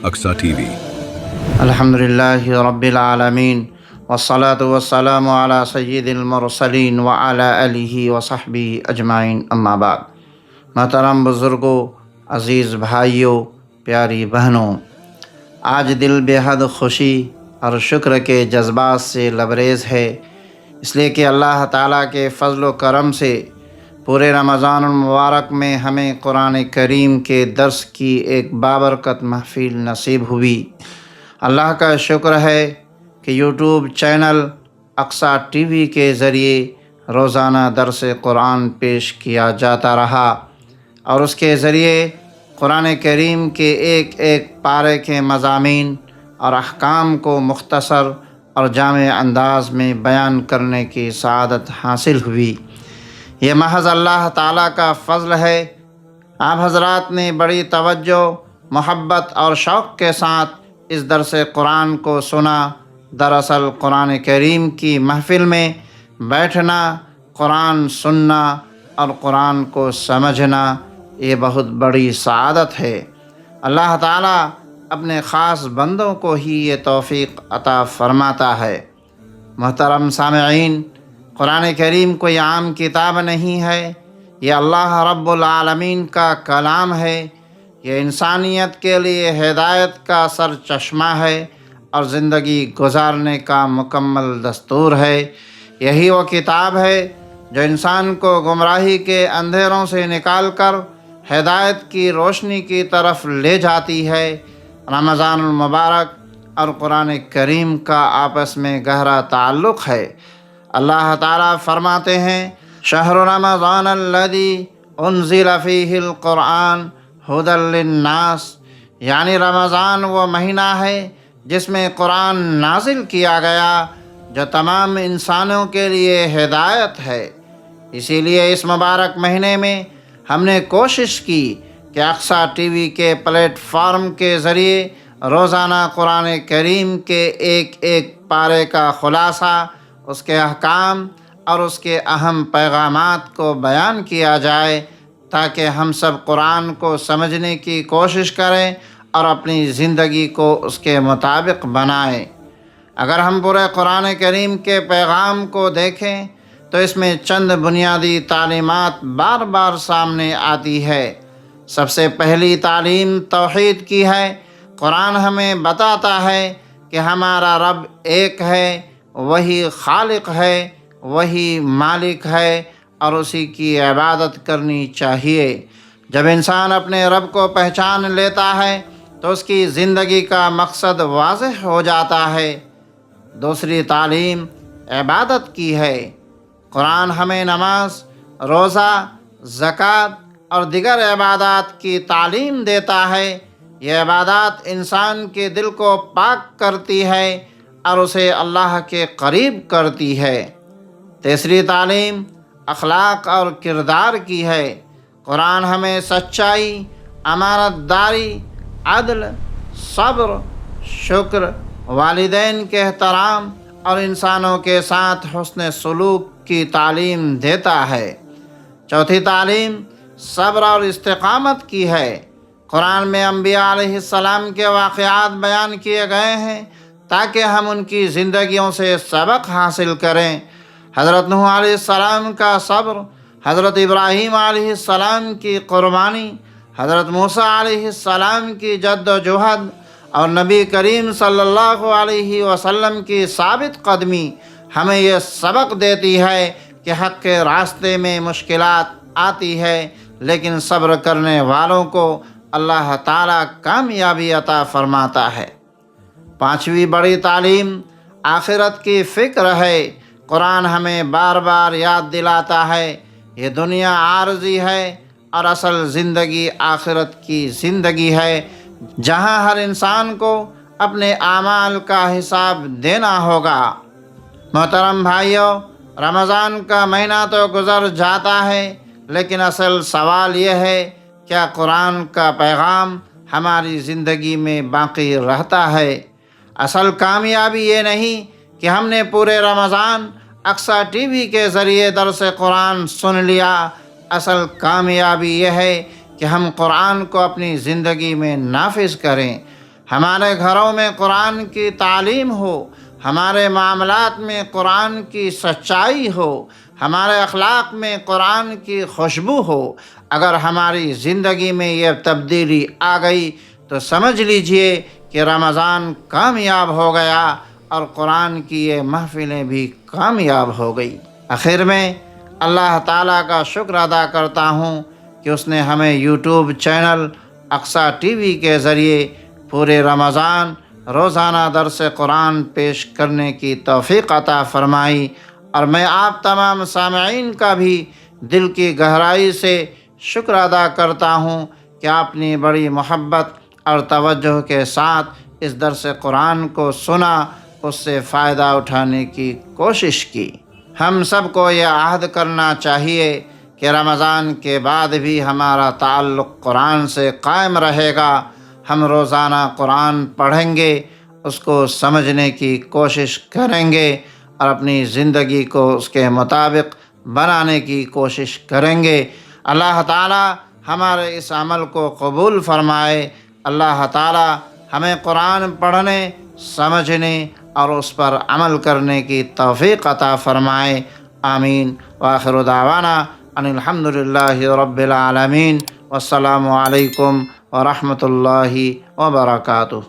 Aqsa T V. الحمدللہ رب العالمین والصلاة والسلام علی سید المرسلین وعلی آلہ وصحبہ اجمعین، اما بعد۔ محترم بزرگوں، عزیز بھائیوں، پیاری بہنوں، آج دل بے حد خوشی اور شکر کے جذبات سے لبریز ہے، اس لیے کہ اللہ تعالیٰ کے فضل و کرم سے پورے رمضان المبارک میں ہمیں قرآن کریم کے درس کی ایک بابرکت محفل نصیب ہوئی۔ اللہ کا شکر ہے کہ YouTube channel Aqsa T V کے ذریعے روزانہ درس قرآن پیش کیا جاتا رہا اور اس کے ذریعے قرآن کریم کے ایک ایک پارے کے مضامین اور احکام کو مختصر اور جامع انداز میں بیان کرنے کی سعادت حاصل ہوئی۔ یہ محض اللہ تعالیٰ کا فضل ہے۔ آپ حضرات نے بڑی توجہ، محبت اور شوق کے ساتھ اس درس قرآن کو سنا۔ دراصل قرآن کریم کی محفل میں بیٹھنا، قرآن سننا اور قرآن کو سمجھنا یہ بہت بڑی سعادت ہے۔ اللہ تعالیٰ اپنے خاص بندوں کو ہی یہ توفیق عطا فرماتا ہے۔ محترم سامعین، قرآن کریم کوئی عام کتاب نہیں ہے، یہ اللہ رب العالمین کا کلام ہے۔ یہ انسانیت کے لیے ہدایت کا سر چشمہ ہے اور زندگی گزارنے کا مکمل دستور ہے۔ یہی وہ کتاب ہے جو انسان کو گمراہی کے اندھیروں سے نکال کر ہدایت کی روشنی کی طرف لے جاتی ہے۔ رمضان المبارک اور قرآن کریم کا آپس میں گہرا تعلق ہے۔ اللہ تعالیٰ فرماتے ہیں، شہر رمضان الذی انزل فیہ القرآن ھدی للناس، یعنی رمضان وہ مہینہ ہے جس میں قرآن نازل کیا گیا جو تمام انسانوں کے لیے ہدایت ہے۔ اسی لیے اس مبارک مہینے میں ہم نے کوشش کی کہ اقصیٰ ٹی وی کے پلیٹ فارم کے ذریعے روزانہ قرآن کریم کے ایک ایک پارے کا خلاصہ، اس کے احکام اور اس کے اہم پیغامات کو بیان کیا جائے تاکہ ہم سب قرآن کو سمجھنے کی کوشش کریں اور اپنی زندگی کو اس کے مطابق بنائیں۔ اگر ہم پورے قرآن کریم کے پیغام کو دیکھیں تو اس میں چند بنیادی تعلیمات بار بار سامنے آتی ہے۔ سب سے پہلی تعلیم توحید کی ہے۔ قرآن ہمیں بتاتا ہے کہ ہمارا رب ایک ہے، وہی خالق ہے، وہی مالک ہے اور اسی کی عبادت کرنی چاہیے۔ جب انسان اپنے رب کو پہچان لیتا ہے تو اس کی زندگی کا مقصد واضح ہو جاتا ہے۔ دوسری تعلیم عبادت کی ہے۔ قرآن ہمیں نماز، روزہ، زکوٰۃ اور دیگر عبادات کی تعلیم دیتا ہے۔ یہ عبادات انسان کے دل کو پاک کرتی ہے اور اسے اللہ کے قریب کرتی ہے۔ تیسری تعلیم اخلاق اور کردار کی ہے۔ قرآن ہمیں سچائی، امانت داری، عدل، صبر، شکر، والدین کے احترام اور انسانوں کے ساتھ حسن سلوک کی تعلیم دیتا ہے۔ چوتھی تعلیم صبر اور استقامت کی ہے۔ قرآن میں انبیاء علیہ السلام کے واقعات بیان کیے گئے ہیں تاکہ ہم ان کی زندگیوں سے سبق حاصل کریں۔ حضرت نوح علیہ السلام کا صبر، حضرت ابراہیم علیہ السلام کی قربانی، حضرت موسیٰ علیہ السلام کی جد و جہد اور نبی کریم صلی اللہ علیہ وسلم کی ثابت قدمی ہمیں یہ سبق دیتی ہے کہ حق کے راستے میں مشکلات آتی ہے لیکن صبر کرنے والوں کو اللہ تعالیٰ کامیابی عطا فرماتا ہے۔ پانچویں بڑی تعلیم آخرت کی فکر ہے۔ قرآن ہمیں بار بار یاد دلاتا ہے یہ دنیا عارضی ہے اور اصل زندگی آخرت کی زندگی ہے جہاں ہر انسان کو اپنے اعمال کا حساب دینا ہوگا۔ محترم بھائیوں، رمضان کا مہینہ تو گزر جاتا ہے لیکن اصل سوال یہ ہے، کیا قرآن کا پیغام ہماری زندگی میں باقی رہتا ہے؟ اصل کامیابی یہ نہیں کہ ہم نے پورے رمضان اقصیٰ ٹی وی کے ذریعے درس قرآن سن لیا۔ اصل کامیابی یہ ہے کہ ہم قرآن کو اپنی زندگی میں نافذ کریں۔ ہمارے گھروں میں قرآن کی تعلیم ہو، ہمارے معاملات میں قرآن کی سچائی ہو، ہمارے اخلاق میں قرآن کی خوشبو ہو۔ اگر ہماری زندگی میں یہ تبدیلی آ گئی تو سمجھ لیجئے کہ رمضان کامیاب ہو گیا اور قرآن کی یہ محفلیں بھی کامیاب ہو گئی۔ آخر میں اللہ تعالیٰ کا شکر ادا کرتا ہوں کہ اس نے ہمیں YouTube channel Aqsa T V کے ذریعے پورے رمضان روزانہ درس قرآن پیش کرنے کی توفیق عطا فرمائی، اور میں آپ تمام سامعین کا بھی دل کی گہرائی سے شکر ادا کرتا ہوں کہ آپ نے بڑی محبت اور توجہ کے ساتھ اس درس قرآن کو سنا، اس سے فائدہ اٹھانے کی کوشش کی۔ ہم سب کو یہ عہد کرنا چاہیے کہ رمضان کے بعد بھی ہمارا تعلق قرآن سے قائم رہے گا۔ ہم روزانہ قرآن پڑھیں گے، اس کو سمجھنے کی کوشش کریں گے اور اپنی زندگی کو اس کے مطابق بنانے کی کوشش کریں گے۔ اللہ تعالی ہمارے اس عمل کو قبول فرمائے۔ اللہ تعالی ہمیں قرآن پڑھنے، سمجھنے اور اس پر عمل کرنے کی توفیق عطا فرمائے۔ آمین۔ وآخر دعوانا ان الحمد للہ رب العالمین، والسلام علیکم ورحمۃ اللہ وبرکاتہ۔